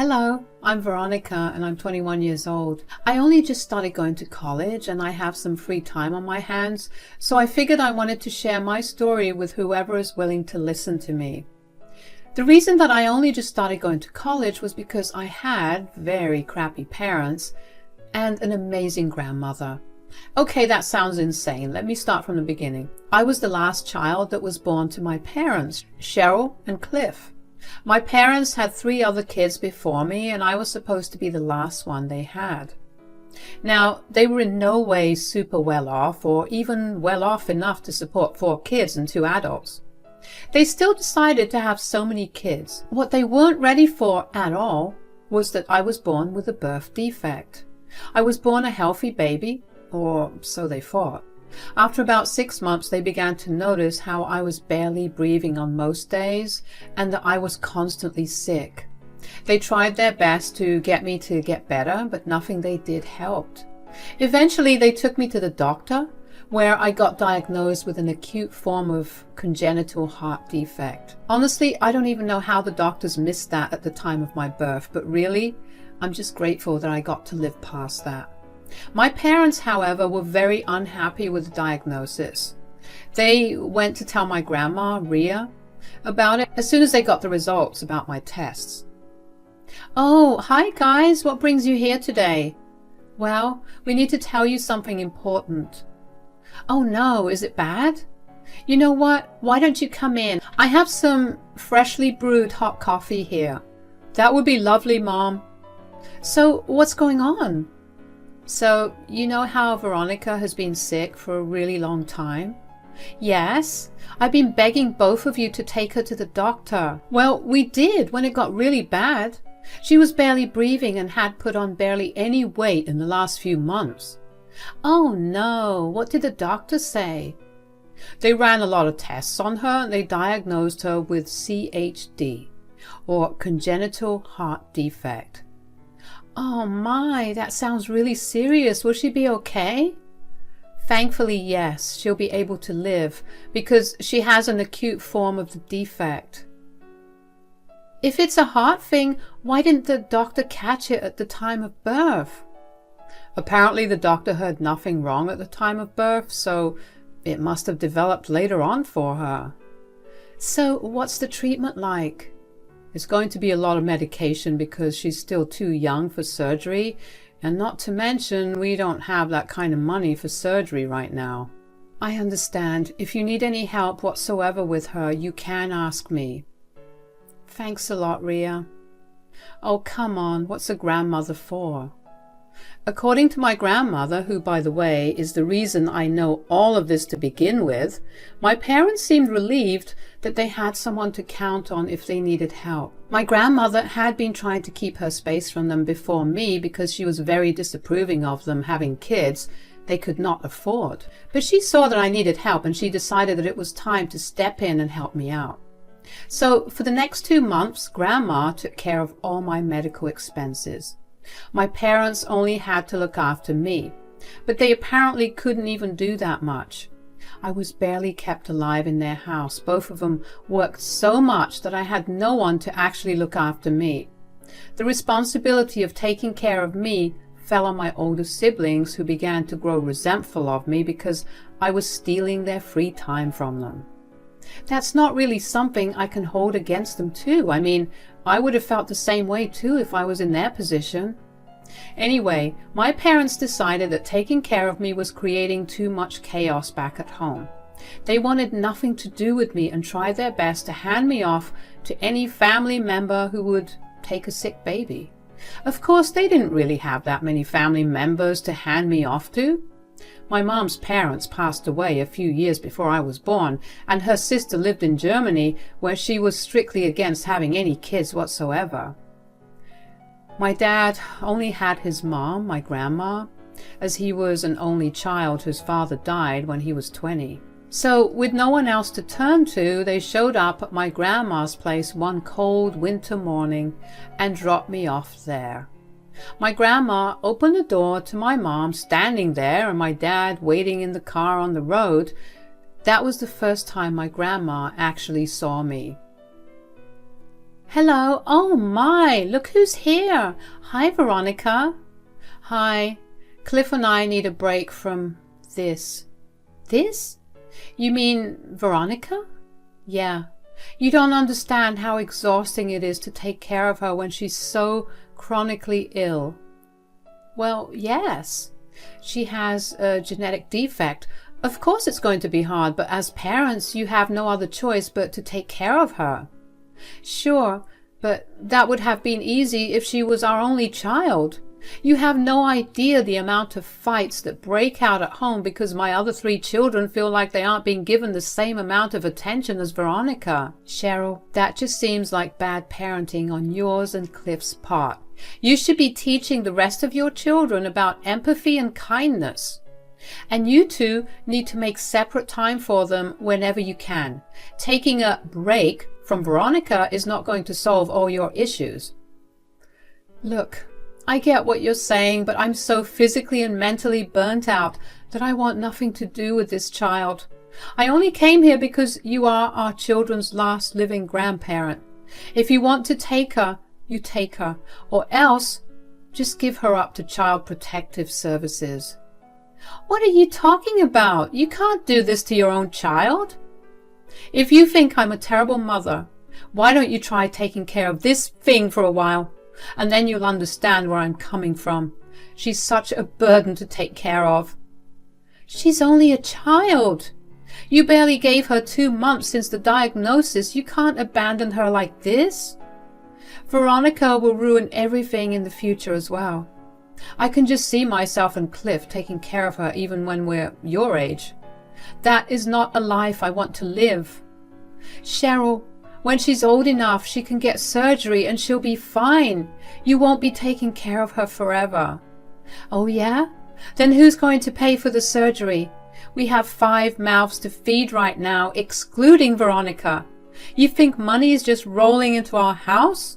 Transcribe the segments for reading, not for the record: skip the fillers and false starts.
Hello, I'm Veronica and I'm 21 years old. I only just started going to college and I have some free time on my hands, so I figured I wanted to share my story with whoever is willing to listen to me. The reason that I only just started going to college was because I had very crappy parents and an amazing grandmother. Okay, that sounds insane. Let me start from the beginning. I was the last child that was born to my parents, Cheryl and Cliff. My parents had 3 other kids before me, and I was supposed to be the last one they had. Now, they were in no way super well off, or even well off enough to support 4 kids and 2 adults. They still decided to have so many kids. What they weren't ready for at all was that I was born with a birth defect. I was born a healthy baby, or so they thought. After about 6 months, they began to notice how I was barely breathing on most days and that I was constantly sick. They tried their best to get me to get better, but nothing they did helped. Eventually, they took me to the doctor, where I got diagnosed with an acute form of congenital heart defect. Honestly, I don't even know how the doctors missed that at the time of my birth, but really, I'm just grateful that I got to live past that. My parents, however, were very unhappy with the diagnosis. They went to tell my grandma, Rhea, about it as soon as they got the results about my tests. "Oh, hi guys, what brings you here today?" "Well, we need to tell you something important." "Oh no, is it bad?" "You know what? Why don't you come in? I have some freshly brewed hot coffee here." "That would be lovely, Mom." "So, what's going on?" "So, you know how Veronica has been sick for a really long time?" "Yes, I've been begging both of you to take her to the doctor." "Well, we did when it got really bad. She was barely breathing and had put on barely any weight in the last few months." "Oh no, what did the doctor say?" "They ran a lot of tests on her and they diagnosed her with CHD, or congenital heart defect." "Oh my, that sounds really serious. Will she be okay?" "Thankfully, yes, she'll be able to live because she has an acute form of the defect." "If it's a heart thing, why didn't the doctor catch it at the time of birth?" "Apparently the doctor heard nothing wrong at the time of birth, so it must have developed later on for her." "So what's the treatment like?" "It's going to be a lot of medication because she's still too young for surgery, and not to mention we don't have that kind of money for surgery right now." "I understand. If you need any help whatsoever with her, you can ask me." "Thanks a lot, Rhea." "Oh, come on, what's a grandmother for?" According to my grandmother, who, by the way, is the reason I know all of this to begin with, my parents seemed relieved that they had someone to count on if they needed help. My grandmother had been trying to keep her space from them before me because she was very disapproving of them having kids they could not afford. But she saw that I needed help and she decided that it was time to step in and help me out. So for the next 2 months, Grandma took care of all my medical expenses. My parents only had to look after me, but they apparently couldn't even do that much. I was barely kept alive in their house. Both of them worked so much that I had no one to actually look after me. The responsibility of taking care of me fell on my older siblings, who began to grow resentful of me because I was stealing their free time from them. That's not really something I can hold against them too. I mean, I would have felt the same way too if I was in their position. Anyway, my parents decided that taking care of me was creating too much chaos back at home. They wanted nothing to do with me and tried their best to hand me off to any family member who would take a sick baby. Of course, they didn't really have that many family members to hand me off to. My mom's parents passed away a few years before I was born, and her sister lived in Germany, where she was strictly against having any kids whatsoever. My dad only had his mom, my grandma, as he was an only child whose father died when he was 20. So, with no one else to turn to, they showed up at my grandma's place one cold winter morning and dropped me off there. My grandma opened the door to my mom standing there and my dad waiting in the car on the road. That was the first time my grandma actually saw me. Hello. Oh my, look who's here. Hi, Veronica. Hi. Cliff and I need a break from this. This? You mean Veronica? Yeah. You don't understand how exhausting it is to take care of her when she's so chronically ill. Well, yes. She has a genetic defect. Of course it's going to be hard, but as parents, you have no other choice but to take care of her. Sure, but that would have been easy if she was our only child. You have no idea the amount of fights that break out at home because my other 3 children feel like they aren't being given the same amount of attention as Veronica. Cheryl, that just seems like bad parenting on yours and Cliff's part. You should be teaching the rest of your children about empathy and kindness. And you two need to make separate time for them whenever you can. Taking a break from Veronica is not going to solve all your issues. Look, I get what you're saying, but I'm so physically and mentally burnt out that I want nothing to do with this child. I only came here because you are our children's last living grandparent. If you want to take her, you take her, or else just give her up to Child Protective Services. What are you talking about? You can't do this to your own child. If you think I'm a terrible mother, why don't you try taking care of this thing for a while? And then you'll understand where I'm coming from. She's such a burden to take care of. She's only a child. You barely gave her 2 months since the diagnosis. You can't abandon her like this. Veronica will ruin everything in the future as well. I can just see myself and Cliff taking care of her even when we're your age. That is not a life I want to live. Cheryl, when she's old enough, she can get surgery and she'll be fine. You won't be taking care of her forever. Oh yeah? Then who's going to pay for the surgery? We have 5 mouths to feed right now, excluding Veronica. You think money is just rolling into our house?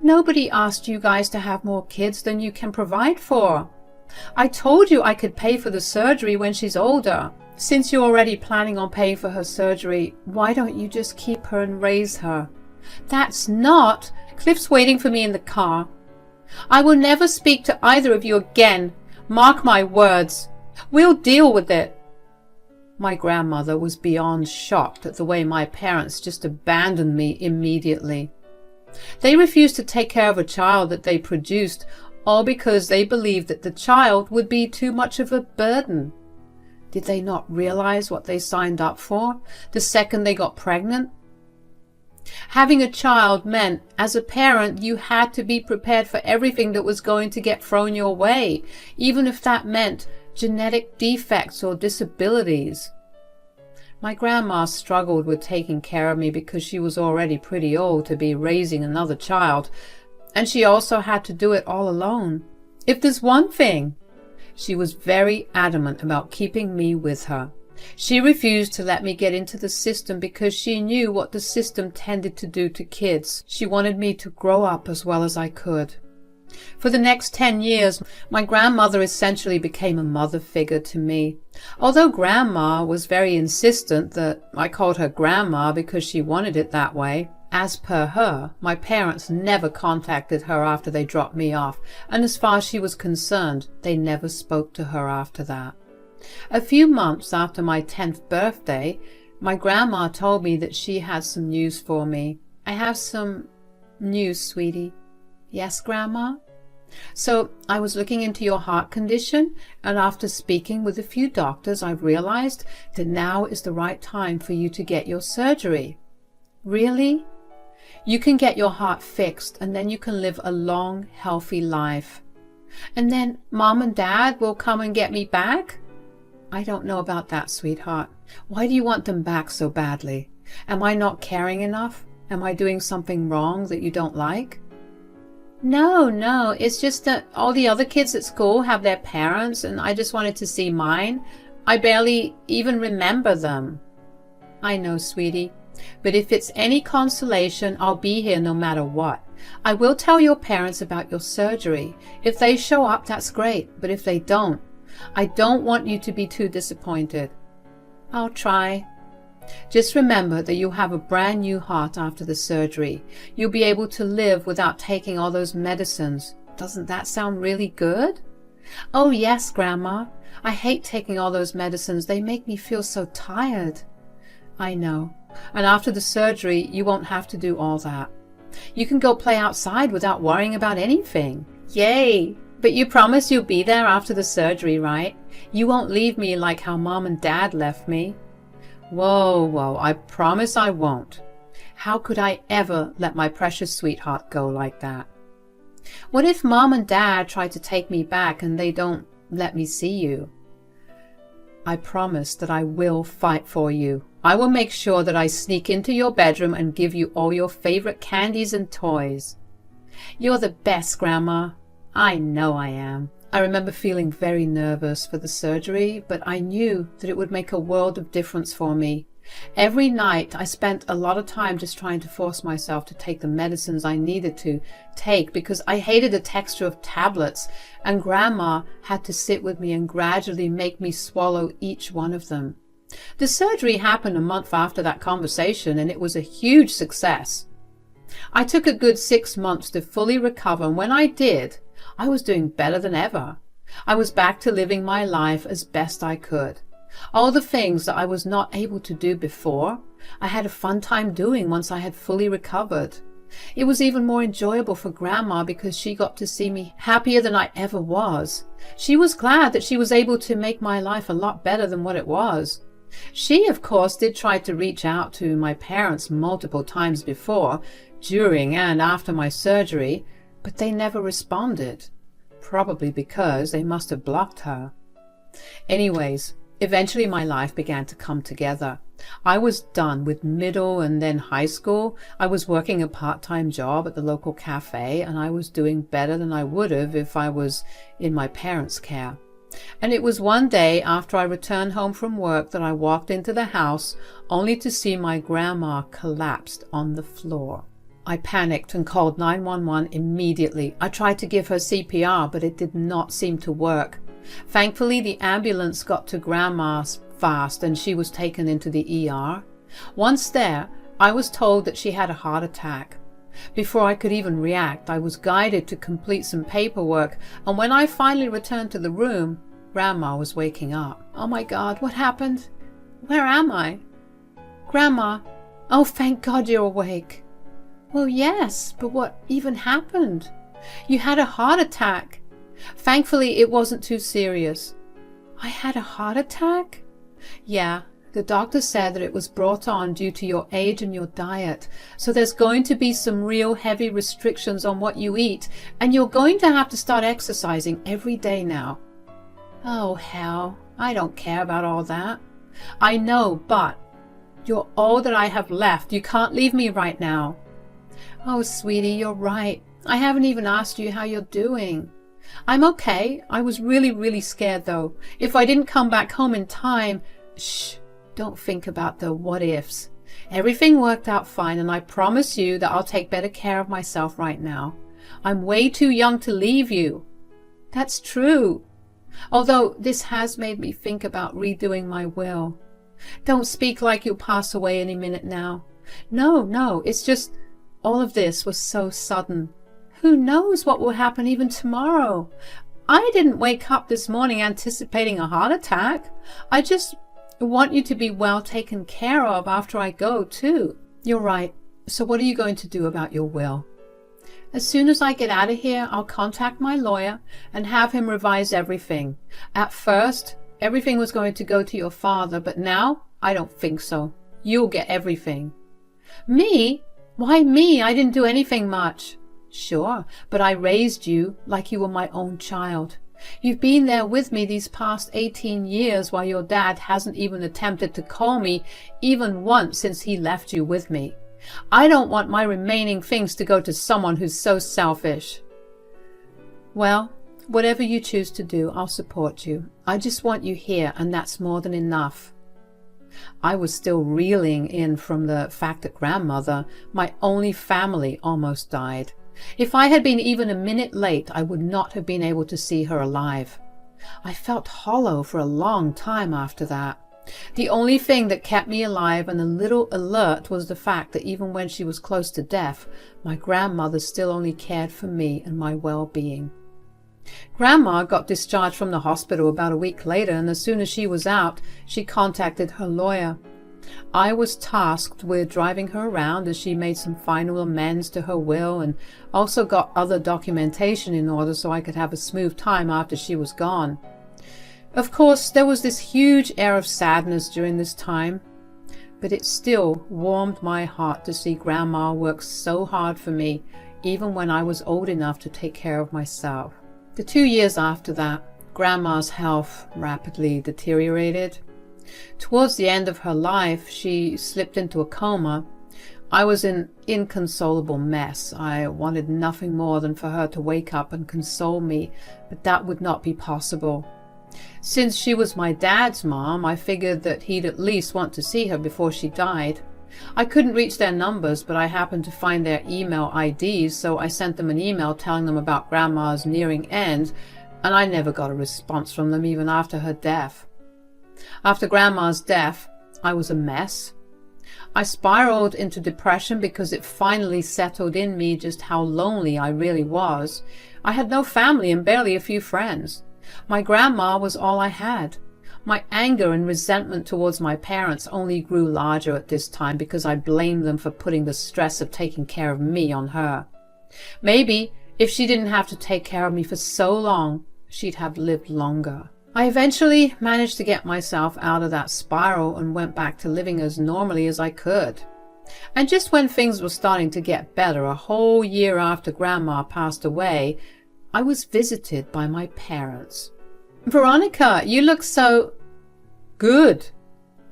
Nobody asked you guys to have more kids than you can provide for. I told you I could pay for the surgery when she's older. Since you're already planning on paying for her surgery, why don't you just keep her and raise her? That's not... Cliff's waiting for me in the car. I will never speak to either of you again. Mark my words. We'll deal with it. My grandmother was beyond shocked at the way my parents just abandoned me immediately. They refused to take care of a child that they produced, all because they believed that the child would be too much of a burden. Did they not realize what they signed up for the second they got pregnant? Having a child meant, as a parent, you had to be prepared for everything that was going to get thrown your way, even if that meant genetic defects or disabilities. My grandma struggled with taking care of me because she was already pretty old to be raising another child, and she also had to do it all alone. If there's one thing, she was very adamant about keeping me with her. She refused to let me get into the system because she knew what the system tended to do to kids. She wanted me to grow up as well as I could. For the next 10 years, my grandmother essentially became a mother figure to me. Although Grandma was very insistent that I called her Grandma because she wanted it that way, as per her, my parents never contacted her after they dropped me off, and as far as she was concerned, they never spoke to her after that. A few months after my 10th birthday, my grandma told me that she had some news for me. I have some news, sweetie. Yes, Grandma? So I was looking into your heart condition, and after speaking with a few doctors, I've realized that now is the right time for you to get your surgery. Really? You can get your heart fixed, and then you can live a long, healthy life. And then Mom and Dad will come and get me back? I don't know about that, sweetheart. Why do you want them back so badly? Am I not caring enough? Am I doing something wrong that you don't like? No, it's just that all the other kids at school have their parents, and I just wanted to see mine. I barely even remember them. I know, sweetie, but if it's any consolation, I'll be here no matter what. I will tell your parents about your surgery. If they show up, that's great, but if they don't, I don't want you to be too disappointed. I'll try. Just remember that you'll have a brand new heart after the surgery. You'll be able to live without taking all those medicines. Doesn't that sound really good? Oh yes, Grandma. I hate taking all those medicines. They make me feel so tired. I know. And after the surgery, you won't have to do all that. You can go play outside without worrying about anything. Yay! But you promise you'll be there after the surgery, right? You won't leave me like how Mom and Dad left me. Whoa, I promise I won't. How could I ever let my precious sweetheart go like that? What if Mom and Dad try to take me back and they don't let me see you? I promise that I will fight for you. I will make sure that I sneak into your bedroom and give you all your favorite candies and toys. You're the best, Grandma. I know I am. I remember feeling very nervous for the surgery, but I knew that it would make a world of difference for me. Every night I spent a lot of time just trying to force myself to take the medicines I needed to take because I hated the texture of tablets, and Grandma had to sit with me and gradually make me swallow each one of them. The surgery happened a month after that conversation, and it was a huge success. I took a good 6 months to fully recover, and when I did, I was doing better than ever. I was back to living my life as best I could. All the things that I was not able to do before, I had a fun time doing once I had fully recovered. It was even more enjoyable for Grandma because she got to see me happier than I ever was. She was glad that she was able to make my life a lot better than what it was. She, of course, did try to reach out to my parents multiple times before, during and after my surgery, but they never responded. Probably because they must have blocked her. Anyways, eventually my life began to come together. I was done with middle and then high school. I was working a part-time job at the local cafe, and I was doing better than I would have if I was in my parents' care. And it was one day after I returned home from work that I walked into the house only to see my grandma collapsed on the floor. I panicked and called 911 immediately. I tried to give her CPR, but it did not seem to work. Thankfully, the ambulance got to Grandma fast and she was taken into the ER. Once there, I was told that she had a heart attack. Before I could even react, I was guided to complete some paperwork, and when I finally returned to the room, Grandma was waking up. Oh my God, what happened? Where am I? Grandma, oh thank God you're awake. Well, yes, but what even happened? You had a heart attack. Thankfully, it wasn't too serious. I had a heart attack? Yeah, the doctor said that it was brought on due to your age and your diet. So there's going to be some real heavy restrictions on what you eat, and you're going to have to start exercising every day now. Oh, hell, I don't care about all that. I know, but you're all that I have left. You can't leave me right now. Oh, sweetie, you're right. I haven't even asked you how you're doing. I'm okay. I was really scared, though. If I didn't come back home in time... Shh, don't think about the what-ifs. Everything worked out fine, and I promise you that I'll take better care of myself right now. I'm way too young to leave you. That's true. Although this has made me think about redoing my will. Don't speak like you'll pass away any minute now. No, it's just all of this was so sudden. Who knows what will happen even tomorrow? I didn't wake up this morning anticipating a heart attack. I just want you to be well taken care of after I go, too. You're right. So what are you going to do about your will? As soon as I get out of here, I'll contact my lawyer and have him revise everything. At first, everything was going to go to your father, but now I don't think so. You'll get everything. Me? Why me? I didn't do anything much. Sure, but I raised you like you were my own child. You've been there with me these past 18 years while your dad hasn't even attempted to call me even once since he left you with me. I don't want my remaining things to go to someone who's so selfish. Well, whatever you choose to do, I'll support you. I just want you here, and that's more than enough. I was still reeling in from the fact that Grandmother, my only family, almost died. If I had been even a minute late, I would not have been able to see her alive. I felt hollow for a long time after that. The only thing that kept me alive and a little alert was the fact that even when she was close to death, my grandmother still only cared for me and my well-being. Grandma got discharged from the hospital about a week later, and as soon as she was out, she contacted her lawyer. I was tasked with driving her around as she made some final amends to her will and also got other documentation in order so I could have a smooth time after she was gone. Of course, there was this huge air of sadness during this time, but it still warmed my heart to see Grandma work so hard for me, even when I was old enough to take care of myself. The 2 years after that, Grandma's health rapidly deteriorated. Towards the end of her life, she slipped into a coma. I was an inconsolable mess. I wanted nothing more than for her to wake up and console me, but that would not be possible. Since she was my dad's mom, I figured that he'd at least want to see her before she died. I couldn't reach their numbers, but I happened to find their email IDs, so I sent them an email telling them about Grandma's nearing end, and I never got a response from them even after her death. After Grandma's death, I was a mess. I spiraled into depression because it finally settled in me just how lonely I really was. I had no family and barely a few friends. My grandma was all I had. My anger and resentment towards my parents only grew larger at this time because I blamed them for putting the stress of taking care of me on her. Maybe if she didn't have to take care of me for so long, she'd have lived longer. I eventually managed to get myself out of that spiral and went back to living as normally as I could. And just when things were starting to get better, a whole year after Grandma passed away, I was visited by my parents. "Veronica, you look so good."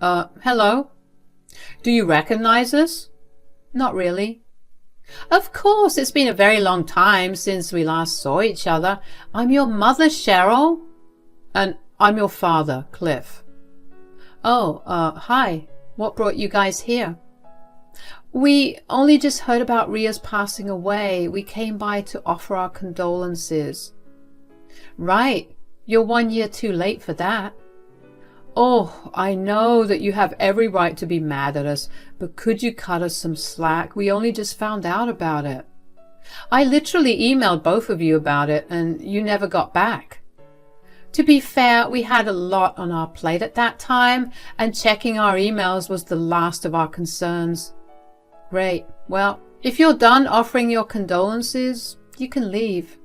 Hello? "Do you recognize us?" "Not really." "Of course, it's been a very long time since we last saw each other. I'm your mother, Cheryl." "And I'm your father, Cliff." "Oh, hi. What brought you guys here?" "We only just heard about Ria's passing away. We came by to offer our condolences." "Right. You're 1 year too late for that." "Oh, I know that you have every right to be mad at us, but could you cut us some slack? We only just found out about it." "I literally emailed both of you about it, and you never got back." "To be fair, we had a lot on our plate at that time, and checking our emails was the last of our concerns." "Great. Well, if you're done offering your condolences, you can leave."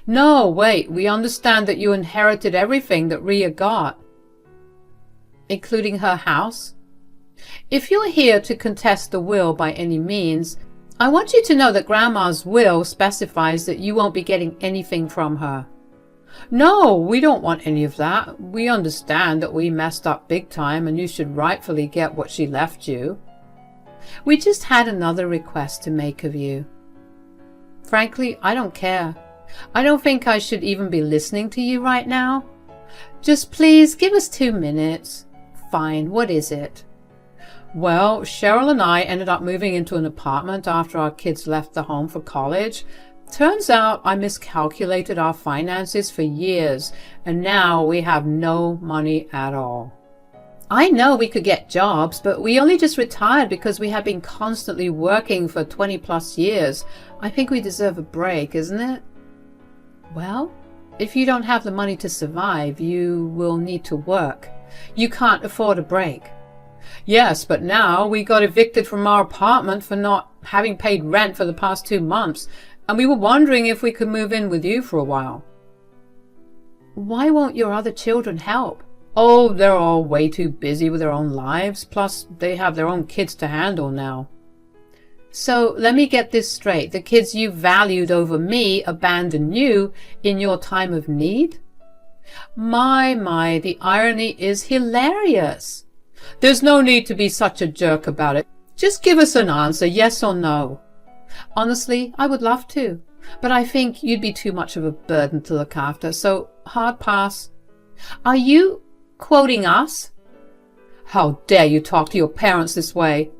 "No, wait. We understand that you inherited everything that Ria got." "Including her house?" "If you're here to contest the will by any means, I want you to know that Grandma's will specifies that you won't be getting anything from her." "No, we don't want any of that. We understand that we messed up big time and you should rightfully get what she left you. We just had another request to make of you." "Frankly, I don't care. I don't think I should even be listening to you right now. Just please give us 2 minutes." "Fine, what is it?" "Well, Cheryl and I ended up moving into an apartment after our kids left the home for college. Turns out I miscalculated our finances for years, and now we have no money at all. I know we could get jobs, but we only just retired because we have been constantly working for 20 plus years. I think we deserve a break, isn't it?" "Well, if you don't have the money to survive, you will need to work. You can't afford a break." "Yes, but now we got evicted from our apartment for not having paid rent for the past 2 months, and we were wondering if we could move in with you for a while." "Why won't your other children help?" "Oh, they're all way too busy with their own lives, plus they have their own kids to handle now." "So let me get this straight. The kids you valued over me abandoned you in your time of need?" My, the irony is hilarious." "There's no need to be such a jerk about it. Just give us an answer, yes or no." "Honestly, I would love to, but I think you'd be too much of a burden to look after, so hard pass." "Are you quoting us?" "How dare you talk to your parents this way?"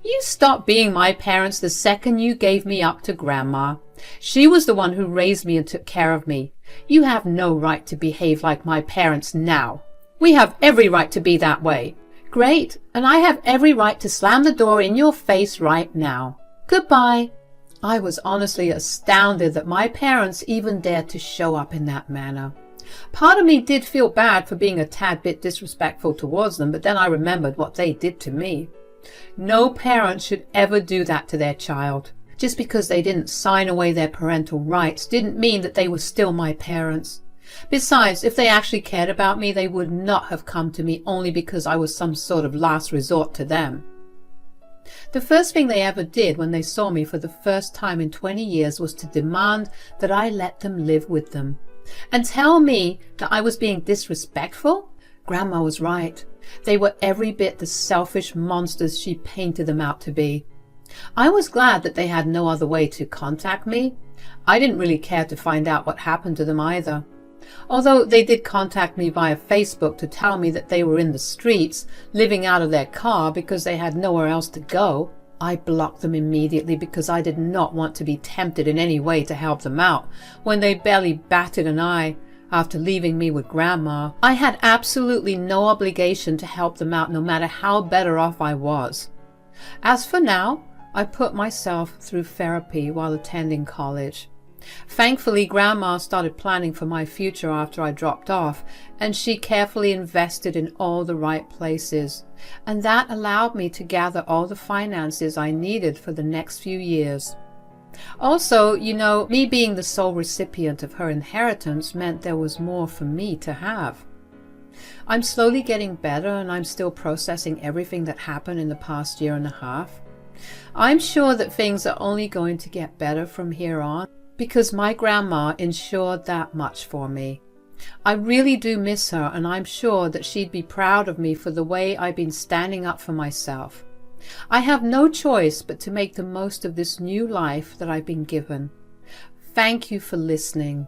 "You stopped being my parents the second you gave me up to Grandma. She was the one who raised me and took care of me. You have no right to behave like my parents now." We have every right to be that way. Great, and I have every right to slam the door in your face right now. Goodbye. I was honestly astounded that my parents even dared to show up in that manner. Part of me did feel bad for being a tad bit disrespectful towards them, but then I remembered what they did to me. No parent should ever do that to their child. Just because they didn't sign away their parental rights didn't mean that they were still my parents. Besides, if they actually cared about me, they would not have come to me only because I was some sort of last resort to them. The first thing they ever did when they saw me for the first time in 20 years was to demand that I let them live with them. And tell me that I was being disrespectful? Grandma was right. They were every bit the selfish monsters she painted them out to be. I was glad that they had no other way to contact me. I didn't really care to find out what happened to them either. Although they did contact me via Facebook to tell me that they were in the streets, living out of their car because they had nowhere else to go, I blocked them immediately because I did not want to be tempted in any way to help them out when they barely batted an eye after leaving me with Grandma. I had absolutely no obligation to help them out no matter how better off I was. As for now, I put myself through therapy while attending college. Thankfully, Grandma started planning for my future after I dropped off, and she carefully invested in all the right places, and that allowed me to gather all the finances I needed for the next few years. Also, me being the sole recipient of her inheritance meant there was more for me to have. I'm slowly getting better, and I'm still processing everything that happened in the past year and a half. I'm sure that things are only going to get better from here on, because my grandma ensured that much for me. I really do miss her, and I'm sure that she'd be proud of me for the way I've been standing up for myself. I have no choice but to make the most of this new life that I've been given. Thank you for listening.